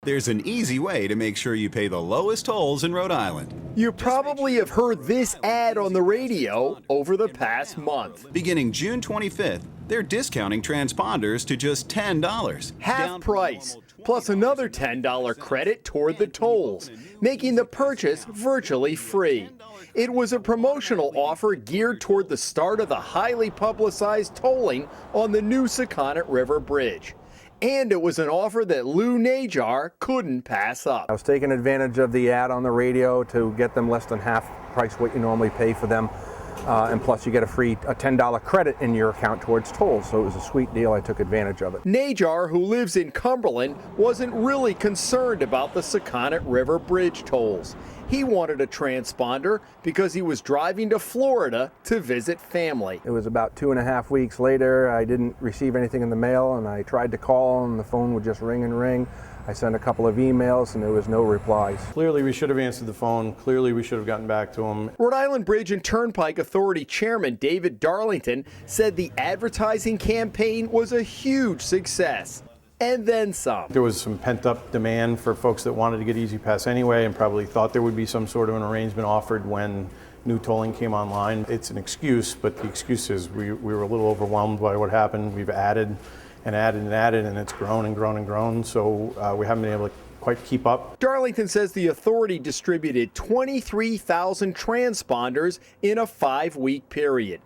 There's an easy way to make sure you pay the lowest tolls in Rhode Island. You probably have heard this ad on the radio over the past month. Beginning June 25th, they're discounting transponders to just $10. Half price, plus another $10 credit toward the tolls, making the purchase virtually free. It was a promotional offer geared toward the start of the highly publicized tolling on the new Sakonnet River Bridge. And it was an offer that Lou Najar couldn't pass up. I was taking advantage of the ad on the radio to get them less than half price what you normally pay for them. And plus you get a $10 credit in your account towards tolls. So it was a sweet deal. I took advantage of it. Najar, who lives in Cumberland, wasn't really concerned about the Sakonnet River Bridge tolls. He wanted a transponder because he was driving to Florida to visit family. It was about 2.5 weeks later. I didn't receive anything in the mail, and I tried to call, and the phone would just ring and ring. I sent a couple of emails, and there was no replies. Clearly, we should have answered the phone. Clearly, we should have gotten back to him. Rhode Island Bridge and Turnpike Authority Chairman David Darlington said the advertising campaign was a huge success. And then some. There was some pent-up demand for folks that wanted to get Easy Pass anyway and probably thought there would be some sort of an arrangement offered when new tolling came online. It's an excuse, but the excuse is we were a little overwhelmed by what happened. We've added and added and added, and it's grown and grown and grown, so we haven't been able to quite keep up. Darlington says the authority distributed 23,000 transponders in a 5-week period.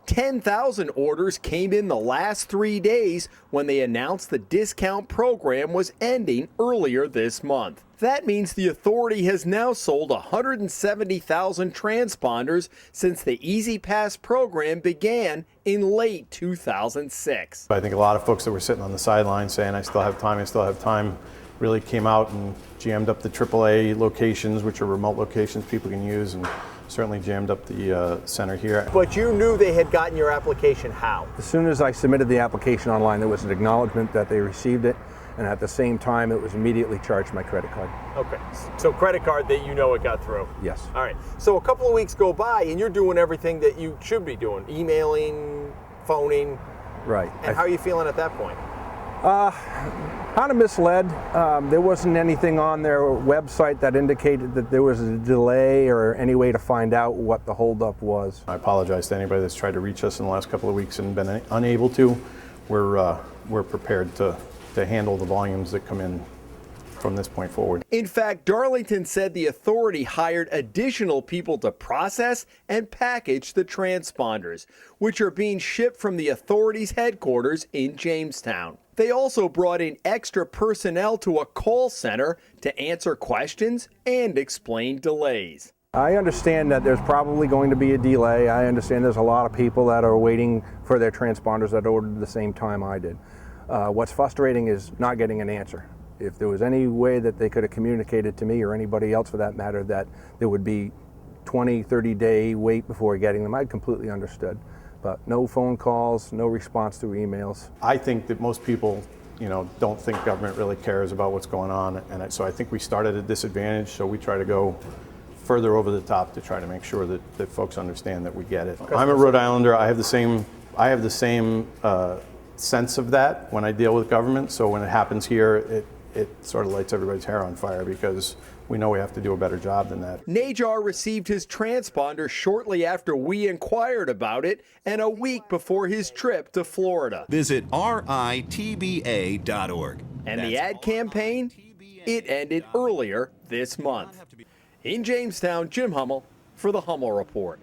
10,000 orders came in the last 3 days when they announced the discount program was ending earlier this month. That means the authority has now sold 170,000 transponders since the Easy Pass program began in late 2006. I think a lot of folks that were sitting on the sidelines saying, I still have time, really came out and jammed up the AAA locations, which are remote locations people can use, and certainly jammed up the center here. But you knew they had gotten your application how? As soon as I submitted the application online, there was an acknowledgement that they received it, and at the same time, it was immediately charged my credit card. Okay, so credit card that you know it got through? Yes. All right, so a couple of weeks go by and you're doing everything that you should be doing, emailing, phoning. Right. And how are you feeling at that point? Kind of misled. There wasn't anything on their website that indicated that there was a delay or any way to find out what the holdup was. I apologize to anybody that's tried to reach us in the last couple of weeks and been unable to. We're prepared to handle the volumes that come in from this point forward. In fact, Darlington said the authority hired additional people to process and package the transponders, which are being shipped from the authority's headquarters in Jamestown. They also brought in extra personnel to a call center to answer questions and explain delays. I understand that there's probably going to be a delay. I understand there's a lot of people that are waiting for their transponders that ordered the same time I did. What's frustrating is not getting an answer. If there was any way that they could have communicated to me or anybody else for that matter that there would be 20, 30-day wait before getting them, I'd completely understood. But no phone calls, no response to emails. I think that most people, don't think government really cares about what's going on, and so I think we start at a disadvantage, so we try to go further over the top to try to make sure that folks understand that we get it. I'm a Rhode Islander. I have the same sense of that when I deal with government, so when it happens here, it sort of lights everybody's hair on fire because we know we have to do a better job than that. Najar received his transponder shortly after we inquired about it and a week before his trip to Florida. Visit ritba.org. And the ad campaign? It ended earlier this month. In Jamestown, Jim Hummel for the Hummel Report.